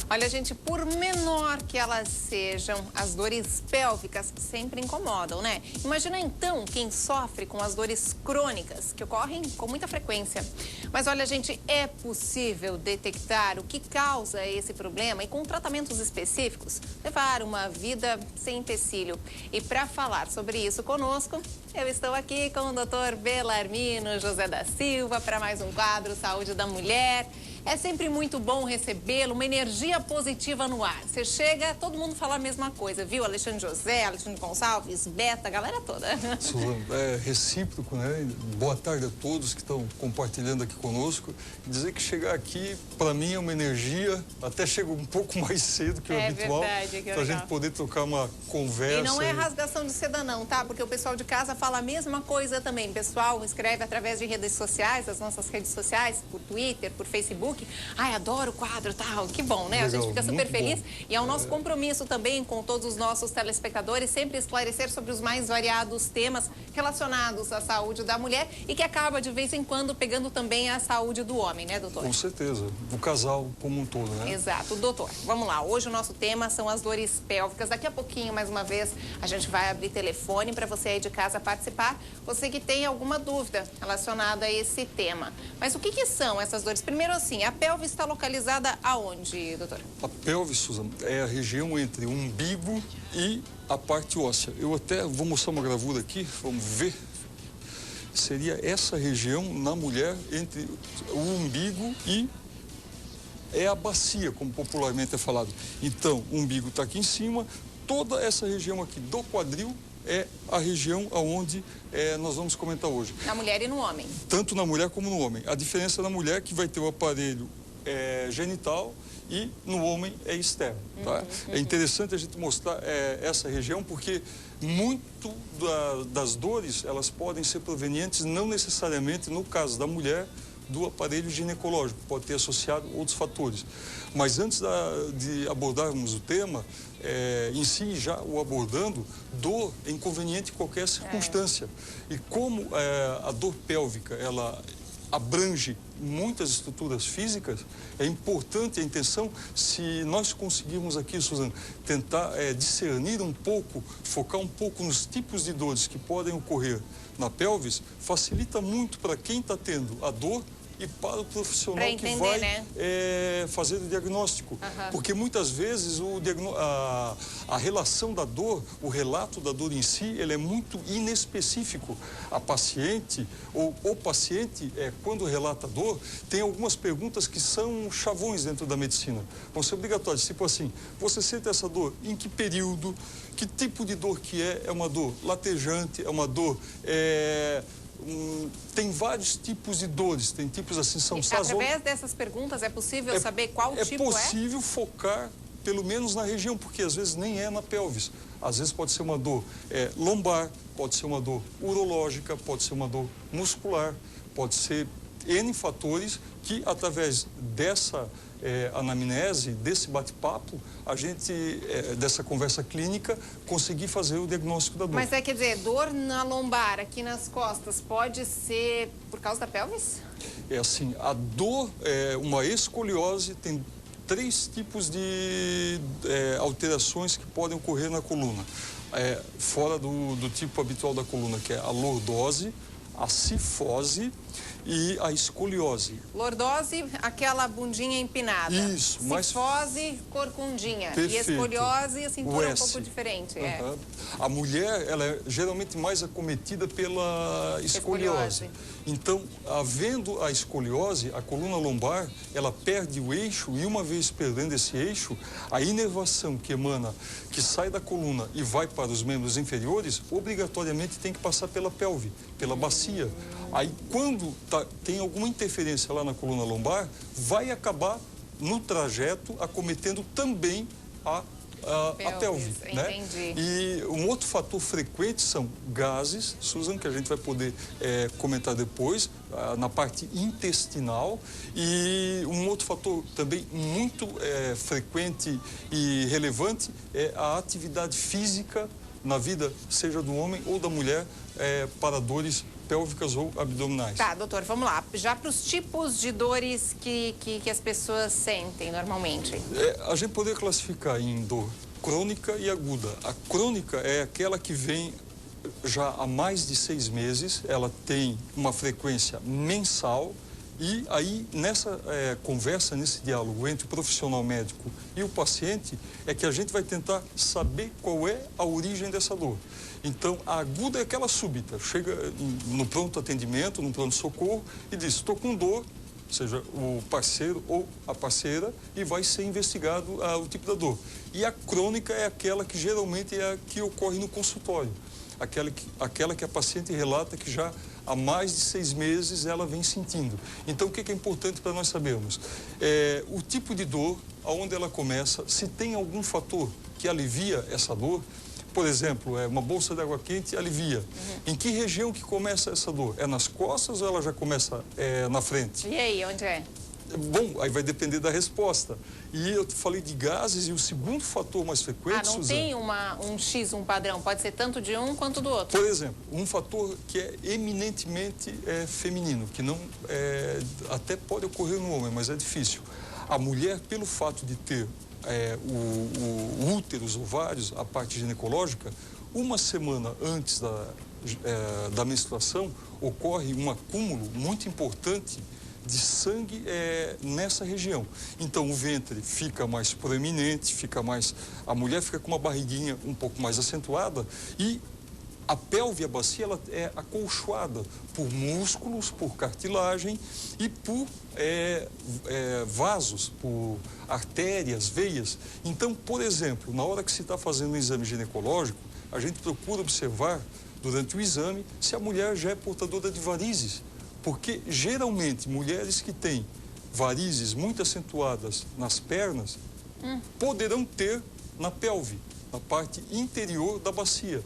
Olha, gente, por menor que elas sejam, as dores pélvicas sempre incomodam, né? Imagina então quem sofre com as dores crônicas, que ocorrem com muita frequência. Mas olha, gente, é possível detectar o que causa esse problema e com tratamentos específicos levar uma vida sem empecilho. E para falar sobre isso conosco, eu estou aqui com o Dr. Belarmino José da Silva para mais um quadro Saúde da Mulher. É sempre muito bom recebê-lo, uma energia positiva no ar. Você chega, todo mundo fala a mesma coisa, viu? Alexandre José, Alexandre Gonçalves, Beta, a galera toda. Suzana, é recíproco, né? Boa tarde a todos que estão compartilhando aqui conosco. Dizer que chegar aqui, para mim, é uma energia, até chega um pouco mais cedo que o habitual. Verdade, para a gente poder trocar uma conversa. E não é rasgação de seda não, tá? Porque o pessoal de casa fala a mesma coisa também. O pessoal escreve através de redes sociais, das nossas redes sociais, por Twitter, por Facebook. Ai, adoro o quadro, tal. Que bom, né? Legal, a gente fica super feliz. Bom. E é o nosso compromisso também com todos os nossos telespectadores, sempre esclarecer sobre os mais variados temas relacionados à saúde da mulher e que acaba, de vez em quando, pegando também a saúde do homem, né, doutor? Com certeza. Do casal como um todo, né? Exato. Doutor, vamos lá. Hoje o nosso tema são as dores pélvicas. Daqui a pouquinho, mais uma vez, a gente vai abrir telefone para você aí de casa participar. Você que tem alguma dúvida relacionada a esse tema. Mas o que são essas dores? Primeiro, assim, a pelve está localizada aonde, doutor? A pelve, Suzana, é a região entre o umbigo e a parte óssea. Eu até vou mostrar uma gravura aqui, vamos ver. Seria essa região na mulher entre o umbigo e a bacia, como popularmente é falado. Então, o umbigo está aqui em cima, toda essa região aqui do quadril é a região onde nós vamos comentar hoje. Na mulher e no homem. Tanto na mulher como no homem. A diferença na mulher é que vai ter o aparelho genital e no homem é externo. Tá? É interessante a gente mostrar essa região porque muito das dores elas podem ser provenientes não necessariamente, no caso da mulher, do aparelho ginecológico, pode ter associado outros fatores. Mas antes de abordarmos o tema, em si, já o abordando, dor é inconveniente em qualquer circunstância. E como a dor pélvica, ela abrange muitas estruturas físicas, é importante a intenção, se nós conseguirmos aqui, Suzana, tentar discernir um pouco, focar um pouco nos tipos de dores que podem ocorrer na pelvis, facilita muito para quem está tendo a dor e para o profissional entender, que vai né? fazer o diagnóstico. Porque muitas vezes a relação da dor, o relato da dor em si, ele é muito inespecífico. A paciente ou o paciente, quando relata a dor, tem algumas perguntas que são chavões dentro da medicina. Vão ser obrigatórias, tipo assim, você sente essa dor em que período? Que tipo de dor que é? É uma dor latejante? É uma dor... tem vários tipos de dores, tem tipos assim, são sazonais. Através dessas perguntas é possível saber qual tipo é? É possível focar, pelo menos na região, porque às vezes nem é na pelvis. Às vezes pode ser uma dor lombar, pode ser uma dor urológica, pode ser uma dor muscular, pode ser N fatores que, através dessa anamnese, desse bate-papo, a gente, dessa conversa clínica, conseguir fazer o diagnóstico da dor. Mas quer dizer, dor na lombar, aqui nas costas, pode ser por causa da pelvis? É assim, a dor, uma escoliose, tem 3 tipos de alterações que podem ocorrer na coluna. Fora do tipo habitual da coluna, que é a lordose, a cifose e a escoliose. Lordose, aquela bundinha empinada. Isso. Cifose, corcundinha. Perfeito. E escoliose, a cintura é um pouco diferente. A mulher, ela é geralmente mais acometida pela escoliose. Então, havendo a escoliose, a coluna lombar, ela perde o eixo e uma vez perdendo esse eixo, a inervação que emana, que sai da coluna e vai para os membros inferiores, obrigatoriamente tem que passar pela pelve, pela bacia. Aí, quando tem alguma interferência lá na coluna lombar, vai acabar no trajeto acometendo também a pelve, né? Entendi. E um outro fator frequente são gases, Susan, que a gente vai poder comentar depois, na parte intestinal. E um outro fator também muito frequente e relevante é a atividade física na vida, seja do homem ou da mulher, para dores pélvicas ou abdominais. Tá, doutor, vamos lá. Já para os tipos de dores que as pessoas sentem normalmente. A gente poderia classificar em dor crônica e aguda. A crônica é aquela que vem já há mais de 6 meses, ela tem uma frequência mensal. E aí, nessa conversa, nesse diálogo entre o profissional médico e o paciente, é que a gente vai tentar saber qual é a origem dessa dor. Então, a aguda é aquela súbita, chega no pronto atendimento, no pronto-socorro e diz, estou com dor, seja o parceiro ou a parceira, e vai ser investigado o tipo da dor. E a crônica é aquela que geralmente é a que ocorre no consultório, aquela que a paciente relata que já há mais de 6 meses ela vem sentindo. Então, o que é importante para nós sabermos? O tipo de dor, aonde ela começa, se tem algum fator que alivia essa dor. Por exemplo, uma bolsa de água quente alivia. Em que região que começa essa dor? É nas costas ou ela já começa na frente? E aí, onde é? Bom, aí vai depender da resposta. E eu falei de gases e o segundo fator mais frequente, não Suzana, tem um padrão, pode ser tanto de um quanto do outro. Por exemplo, um fator que é eminentemente feminino, que não até pode ocorrer no homem, mas é difícil. A mulher, pelo fato de ter o útero, os ovários, a parte ginecológica, uma semana antes da menstruação, ocorre um acúmulo muito importante de sangue nessa região. Então, o ventre fica mais proeminente, a mulher fica com uma barriguinha um pouco mais acentuada e a pelve, a bacia, ela é acolchoada por músculos, por cartilagem e por vasos, por artérias, veias. Então, por exemplo, na hora que se está fazendo um exame ginecológico, a gente procura observar durante o exame se a mulher já é portadora de varizes. Porque, geralmente, mulheres que têm varizes muito acentuadas nas pernas poderão ter na pelve, na parte interior da bacia.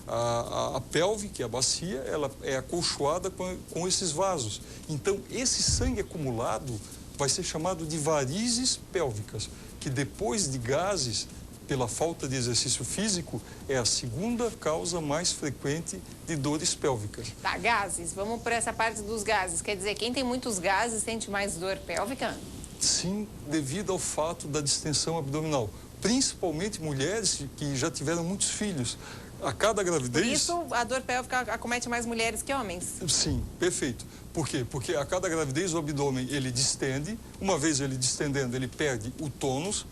A pelve, que é a bacia, ela é acolchoada com esses vasos. Então, esse sangue acumulado vai ser chamado de varizes pélvicas, que depois de gases, pela falta de exercício físico, é a segunda causa mais frequente de dores pélvicas. Tá, gases. Vamos por essa parte dos gases. Quer dizer, quem tem muitos gases sente mais dor pélvica? Sim, devido ao fato da distensão abdominal. Principalmente mulheres que já tiveram muitos filhos. A cada gravidez... Por isso, a dor pélvica acomete mais mulheres que homens? Sim, perfeito. Por quê? Porque a cada gravidez o abdômen, ele distende. Uma vez ele distendendo, ele perde o tônus.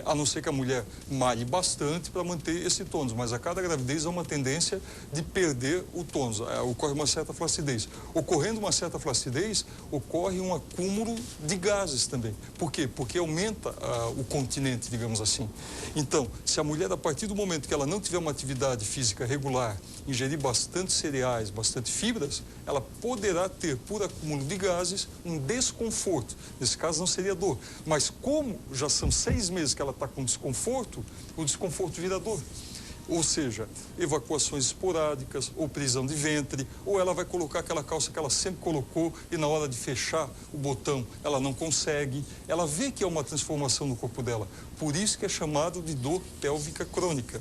A não ser que a mulher malhe bastante para manter esse tônus, mas a cada gravidez há uma tendência de perder o tônus, ocorre uma certa flacidez. Ocorrendo uma certa flacidez, ocorre um acúmulo de gases também. Por quê? Porque aumenta o continente, digamos assim. Então, se a mulher, a partir do momento que ela não tiver uma atividade física regular, ingerir bastante cereais, bastante fibras, ela poderá ter, por acúmulo de gases, um desconforto. Nesse caso não seria dor, mas como já são 6 meses que ela está com desconforto, o desconforto vira dor. Ou seja, evacuações esporádicas, ou prisão de ventre, ou ela vai colocar aquela calça que ela sempre colocou e na hora de fechar o botão ela não consegue. Ela vê que é uma transformação no corpo dela. Por isso que é chamado de dor pélvica crônica.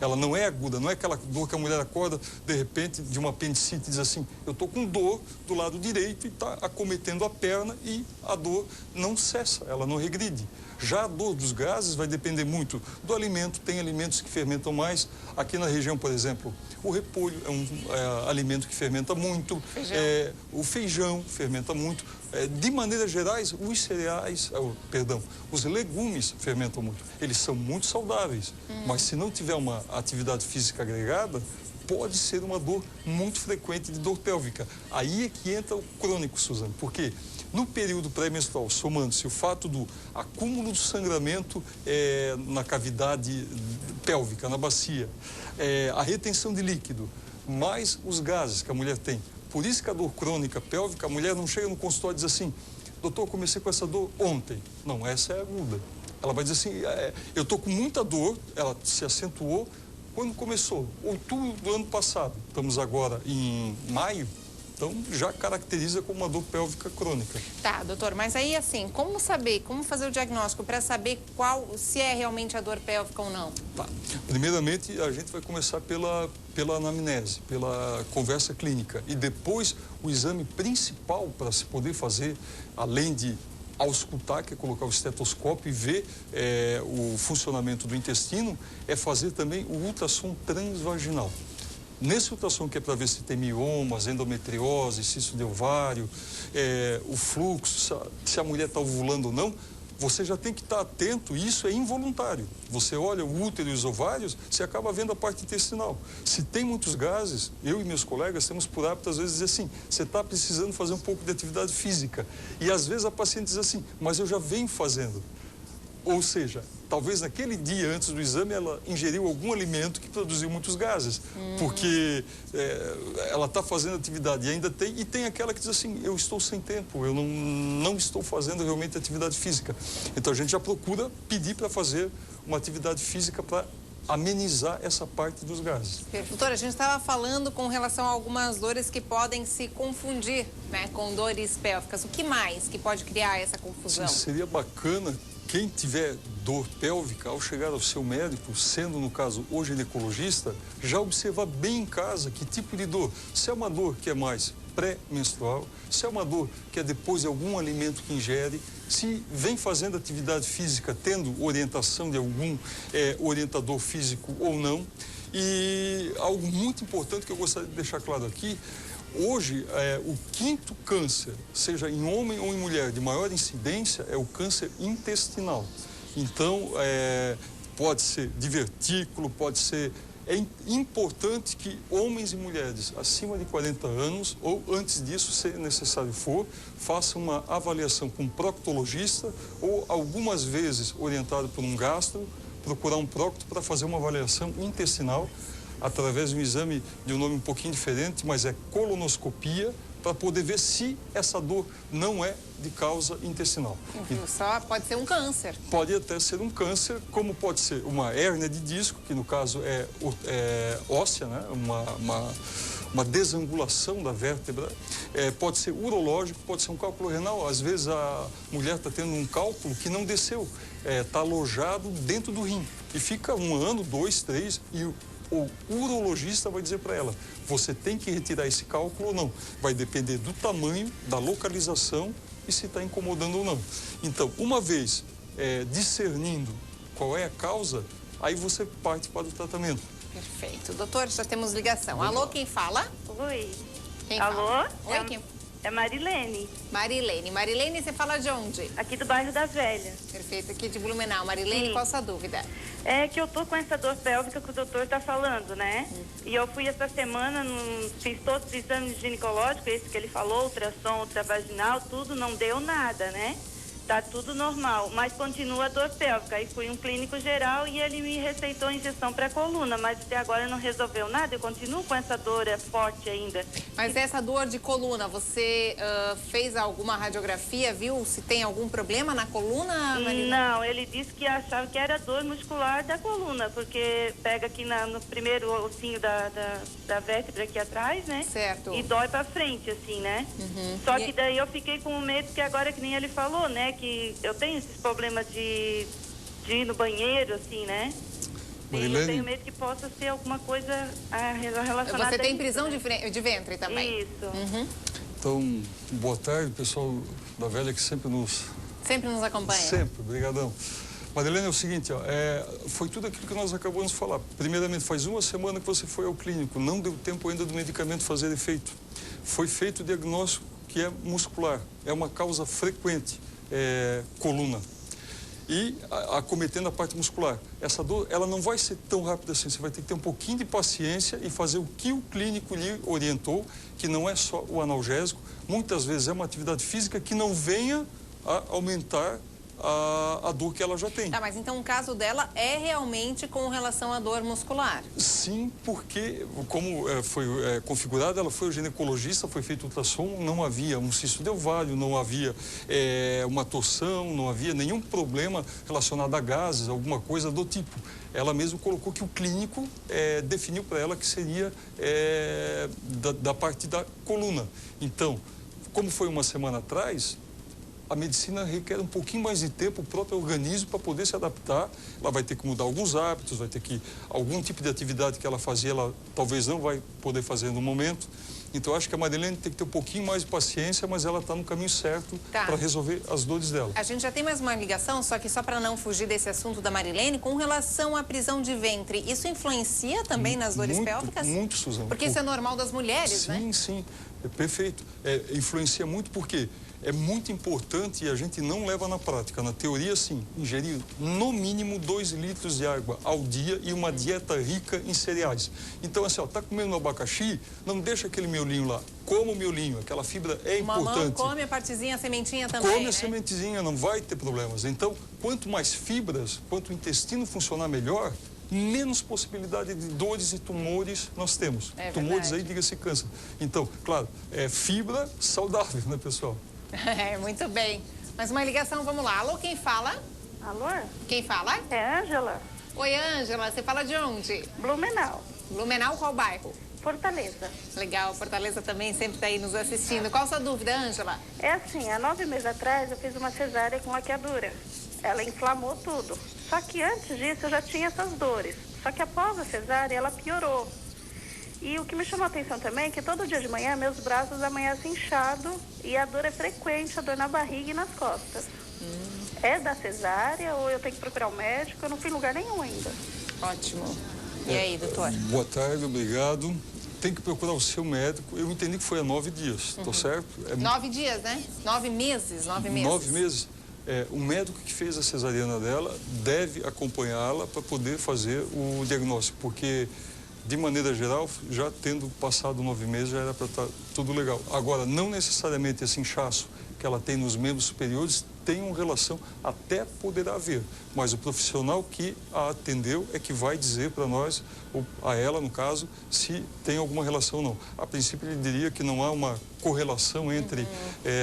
Ela não é aguda, não é aquela dor que a mulher acorda de repente de uma apendicite e diz assim, eu estou com dor do lado direito e está acometendo a perna e a dor não cessa, ela não regride. Já a dor dos gases vai depender muito do alimento, tem alimentos que fermentam mais. Aqui na região, por exemplo, o repolho é um alimento que fermenta muito, o feijão fermenta muito. De maneiras gerais, os cereais, os legumes fermentam muito. Eles são muito saudáveis, mas se não tiver uma atividade física agregada, pode ser uma dor muito frequente de dor pélvica. Aí é que entra o crônico, Suzana, porque no período pré-menstrual, somando-se o fato do acúmulo de sangramento na cavidade pélvica, na bacia, a retenção de líquido, mais os gases que a mulher tem. Por isso que a dor crônica pélvica, a mulher não chega no consultório e diz assim, doutor, comecei com essa dor ontem. Não, essa é aguda. Ela vai dizer assim, eu estou com muita dor, ela se acentuou. Quando começou? Outubro do ano passado. Estamos agora em maio. Então, já caracteriza como uma dor pélvica crônica. Tá, doutor, mas aí assim, como saber, como fazer o diagnóstico para saber se é realmente a dor pélvica ou não? Tá. Primeiramente, a gente vai começar pela anamnese, pela conversa clínica. E depois, o exame principal para se poder fazer, além de auscultar, que é colocar o estetoscópio e ver o funcionamento do intestino, é fazer também o ultrassom transvaginal. Nesse ultrassom, que é para ver se tem miomas, endometriose, cisto de ovário, o fluxo, se a mulher está ovulando ou não, você já tem que estar atento, e isso é involuntário. Você olha o útero e os ovários, você acaba vendo a parte intestinal. Se tem muitos gases, eu e meus colegas temos por hábito, às vezes, dizer assim, você está precisando fazer um pouco de atividade física. E às vezes a paciente diz assim, mas eu já venho fazendo. Ou seja, talvez naquele dia antes do exame ela ingeriu algum alimento que produziu muitos gases, porque ela está fazendo atividade e ainda tem, e tem aquela que diz assim, eu estou sem tempo, eu não estou fazendo realmente atividade física. Então a gente já procura pedir para fazer uma atividade física para amenizar essa parte dos gases. Doutora, a gente estava falando com relação a algumas dores que podem se confundir, né, com dores pélvicas. O que mais que pode criar essa confusão? Sim, seria bacana quem tiver dor pélvica, ao chegar ao seu médico, sendo no caso o ginecologista, já observar bem em casa que tipo de dor. Se é uma dor que é mais pré-menstrual, se é uma dor que é depois de algum alimento que ingere, se vem fazendo atividade física, tendo orientação de algum orientador físico ou não. E algo muito importante que eu gostaria de deixar claro aqui, hoje, o quinto câncer, seja em homem ou em mulher, de maior incidência, é o câncer intestinal. Então, pode ser divertículo, pode ser... É importante que homens e mulheres acima de 40 anos, ou antes disso, se necessário for, façam uma avaliação com um proctologista, ou algumas vezes orientado por um gastro, procurar um procto para fazer uma avaliação intestinal, através de um exame de um nome um pouquinho diferente, mas é colonoscopia, para poder ver se essa dor não é de causa intestinal. Só pode ser um câncer. Pode até ser um câncer, como pode ser uma hérnia de disco, que no caso é óssea, né? Uma desangulação da vértebra, pode ser urológico, pode ser um cálculo renal. Às vezes a mulher está tendo um cálculo que não desceu, está alojado dentro do rim e fica 1 ano, 2, 3 e o urologista vai dizer para ela, você tem que retirar esse cálculo ou não. Vai depender do tamanho, da localização e se está incomodando ou não. Então, uma vez discernindo qual é a causa, aí você parte para o tratamento. Perfeito. Doutor, já temos ligação. Alô, quem fala? Oi. Quem Alô? fala? Oi, quem? É Marilene, Marilene. Marilene, você fala de onde? aqui do bairro da Velha. Perfeito, aqui de Blumenau. Marilene, Sim. qual a sua dúvida? É que eu tô com essa dor pélvica que o doutor tá falando, né? E eu fui essa semana, fiz todos os exames ginecológicos, esse que ele falou, ultrassom, ultravaginal, tudo, não deu nada, né? Tá tudo normal, mas continua a dor pélvica. Aí fui um clínico geral e ele me receitou injeção para coluna, mas até agora não resolveu nada, eu continuo com essa dor forte ainda. Mas essa dor de coluna, você fez alguma radiografia, viu se tem algum problema na coluna, Marilene? Não, ele disse que achava que era dor muscular da coluna, porque pega aqui no primeiro ossinho da vértebra aqui atrás, né? Certo. E dói pra frente, assim, né? Só que daí eu fiquei com medo, que agora que nem ele falou, né? Que eu tenho esses problemas de ir no banheiro, assim, né? Marilene? E eu tenho medo que possa ser alguma coisa relacionada Você tem a isso, prisão né? de ventre também? Isso. Então, boa tarde, pessoal da Velha que sempre nos... Sempre nos acompanha? Sempre, brigadão. Marilene, é o seguinte, ó, foi tudo aquilo que nós acabamos de falar. Primeiramente, faz 1 semana que você foi ao clínico, não deu tempo ainda do medicamento fazer efeito. Foi feito o diagnóstico que é muscular, é uma causa frequente, coluna. E acometendo a parte muscular. Essa dor, ela não vai ser tão rápida assim, você vai ter que ter um pouquinho de paciência e fazer o que o clínico lhe orientou, que não é só o analgésico, muitas vezes é uma atividade física que não venha a aumentar a dor que ela já tem. Tá, mas então o caso dela é realmente com relação à dor muscular? Sim, porque como foi configurada, ela foi o ginecologista, foi feito ultrassom, não havia um cisto de ovário, não havia uma torção, não havia nenhum problema relacionado a gases, alguma coisa do tipo. Ela mesmo colocou que o clínico definiu para ela que seria da parte da coluna. Então, como foi uma semana atrás, a medicina requer um pouquinho mais de tempo, o próprio organismo, para poder se adaptar. Ela vai ter que mudar alguns hábitos, vai ter que... Algum tipo de atividade que ela fazia, ela talvez não vai poder fazer no momento. Então, acho que a Marilene tem que ter um pouquinho mais de paciência, mas ela está no caminho certo para resolver as dores dela. A gente já tem mais uma ligação, só que só para não fugir desse assunto da Marilene, com relação à prisão de ventre, isso influencia também nas dores pélvicas? Muito, Suzana. Porque isso é normal das mulheres, né? Sim, sim. Perfeito. Influencia muito porque é muito importante e a gente não leva na prática. Na teoria, sim, ingerir no mínimo 2 litros de água ao dia e uma dieta rica em cereais. Então, assim, ó, tá comendo um abacaxi, não deixa aquele miolinho lá. Coma o miolinho, aquela fibra é importante. Mamão come a partezinha, a sementinha também, come a sementezinha, não vai ter problemas. Então, quanto mais fibras, quanto o intestino funcionar melhor, menos possibilidade de dores e tumores nós temos. Tumores aí, diga-se câncer. Então, claro, fibra saudável, né, pessoal? Muito bem. Mais uma ligação, vamos lá. Alô, quem fala? Alô? Quem fala? É Ângela. Oi, Ângela, você fala de onde? Blumenau. Blumenau, qual bairro? Fortaleza. Legal, Fortaleza também sempre está aí nos assistindo. Qual a sua dúvida, Ângela? É assim, há 9 meses atrás eu fiz uma cesárea com laqueadura. Ela inflamou tudo. Só que antes disso eu já tinha essas dores. Só que após a cesárea ela piorou. E o que me chamou a atenção também é que todo dia de manhã meus braços amanhecem inchados e a dor é frequente, a dor na barriga e nas costas. É da cesárea ou eu tenho que procurar um médico? Eu não fui em lugar nenhum ainda. Ótimo. E aí, doutor? Boa tarde, obrigado. Tem que procurar o seu médico. Eu entendi que foi há 9 dias, tá certo? 9 dias, né? 9 meses, 9 meses. 9 meses. O médico que fez a cesariana dela deve acompanhá-la para poder fazer o diagnóstico, porque, de maneira geral, já tendo passado 9 meses, já era para estar tudo legal. Agora, não necessariamente esse inchaço que ela tem nos membros superiores tem uma relação, até poderá haver, mas o profissional que a atendeu é que vai dizer para nós, ou a ela, no caso, se tem alguma relação ou não. A princípio, ele diria que não há uma correlação entre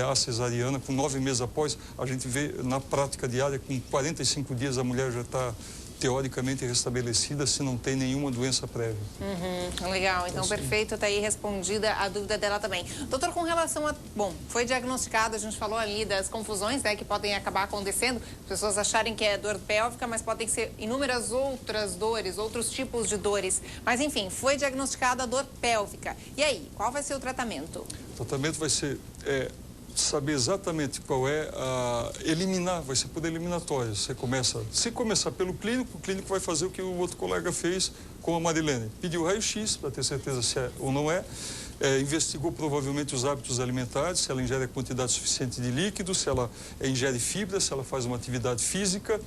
a cesariana, com 9 meses após, a gente vê na prática diária, com 45 dias a mulher já está teoricamente restabelecida se não tem nenhuma doença prévia. Legal, então perfeito, está aí respondida a dúvida dela também. Doutor, com relação a... Bom, foi diagnosticado, a gente falou ali das confusões, né, que podem acabar acontecendo, as pessoas acharem que é dor pélvica, mas podem ser inúmeras outras dores, outros tipos de dores. Mas enfim, foi diagnosticada a dor pélvica. E aí, qual vai ser o tratamento? O tratamento vai ser... saber exatamente qual é eliminar, vai ser por eliminatória. Você começa, se começar pelo clínico, o clínico vai fazer o que o outro colega fez com a Marilene. Pediu raio-x para ter certeza se é ou não é. Investigou provavelmente os hábitos alimentares, se ela ingere a quantidade suficiente de líquido, se ela ingere fibra, se ela faz uma atividade física.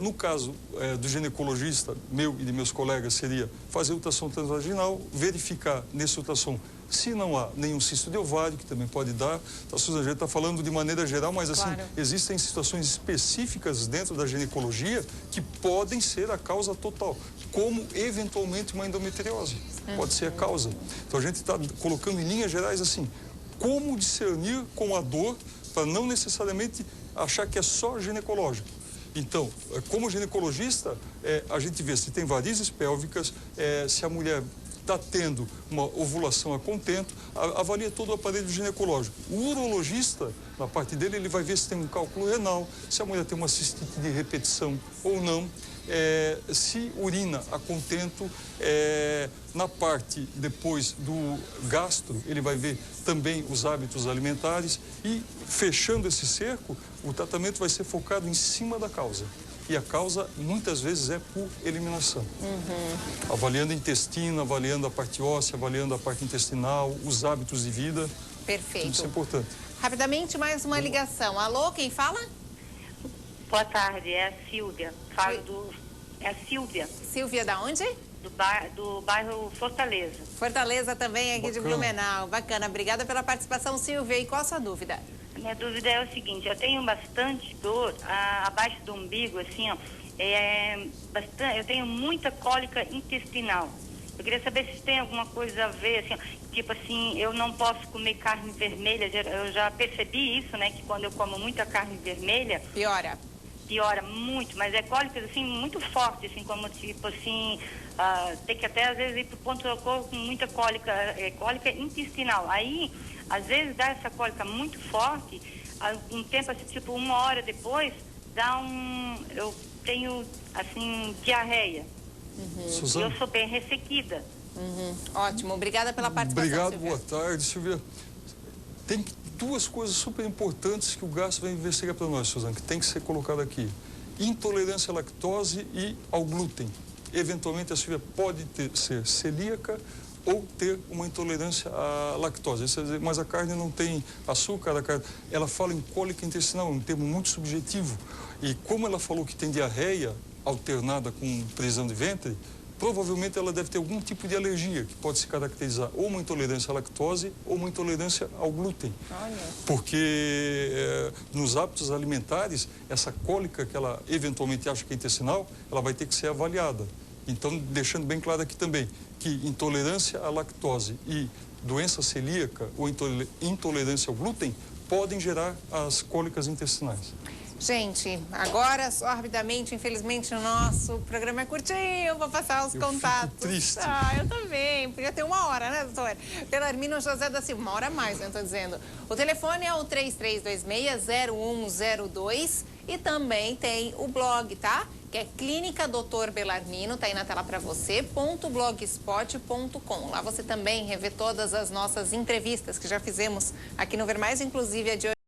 No caso do ginecologista, meu e de meus colegas, seria fazer ultrassom transvaginal, verificar nesse ultrassom se não há nenhum cisto de ovário, que também pode dar. A Suzana, a gente está falando de maneira geral, mas assim, existem situações específicas dentro da ginecologia que podem ser a causa total, como eventualmente uma endometriose. Pode ser a causa. Então a gente está colocando em linhas gerais assim, como discernir com a dor para não necessariamente achar que é só ginecológico. Então, como ginecologista, a gente vê se tem varizes pélvicas, se a mulher está tendo uma ovulação a contento, avalia todo o aparelho ginecológico. O urologista, na parte dele, ele vai ver se tem um cálculo renal, se a mulher tem uma cistite de repetição ou não, se urina a contento. Na parte depois do gastro, ele vai ver também os hábitos alimentares e, fechando esse cerco, o tratamento vai ser focado em cima da causa. E a causa, muitas vezes, é por eliminação. Avaliando o intestino, avaliando a parte óssea, avaliando a parte intestinal, os hábitos de vida. Perfeito. Tudo isso é importante. Rapidamente, mais uma ligação. Alô, quem fala? Boa tarde, é a Silvia. Falo do... É a Silvia. Silvia, da onde? do bairro Fortaleza. Fortaleza também aqui de Bacana. Blumenau. Bacana. Obrigada pela participação, Silvia. E qual a sua dúvida? A minha dúvida é o seguinte, eu tenho bastante dor abaixo do umbigo, assim, ó, eu tenho muita cólica intestinal. Eu queria saber se tem alguma coisa a ver, assim, ó, tipo assim, eu não posso comer carne vermelha, eu já percebi isso, né, que quando eu como muita carne vermelha... Piora muito, mas é cólicas, assim, muito fortes, assim, como, tipo assim, tem que até, às vezes, ir pro ponto-socorro com muita cólica, cólica intestinal. Aí, às vezes, dá essa cólica muito forte, um tempo, assim, tipo, 1 hora depois, eu tenho, assim, diarreia. Suzana? Eu sou bem ressequida. Ótimo. Obrigada pela participação, Obrigado, Silvia. boa tarde, Silvia. Tem duas coisas super importantes que o Gastro vai investigar para nós, Suzana, que tem que ser colocado aqui. Intolerância à lactose e ao glúten. Eventualmente, a Silvia pode ser celíaca ou ter uma intolerância à lactose. Isso quer dizer, mas a carne não tem açúcar, ela fala em cólica intestinal, um termo muito subjetivo. E como ela falou que tem diarreia alternada com prisão de ventre, provavelmente ela deve ter algum tipo de alergia que pode se caracterizar ou uma intolerância à lactose ou uma intolerância ao glúten. Olha. Porque nos hábitos alimentares, essa cólica que ela eventualmente acha que é intestinal, ela vai ter que ser avaliada. Então, deixando bem claro aqui também que intolerância à lactose e doença celíaca ou intolerância ao glúten podem gerar as cólicas intestinais. Gente, agora, só rapidamente, infelizmente, o nosso programa é curtinho, vou passar os contatos. Fico triste. Eu também. Podia ter 1 hora, né, doutor? Belarmino José da Silva, 1 hora a mais, né, tô dizendo. O telefone é o 3326-0102 e também tem o blog, tá? Que é Clínica Doutor Belarmino, tá aí na tela para você, .blogspot.com. Lá você também revê todas as nossas entrevistas que já fizemos aqui no Ver Mais, inclusive a de hoje.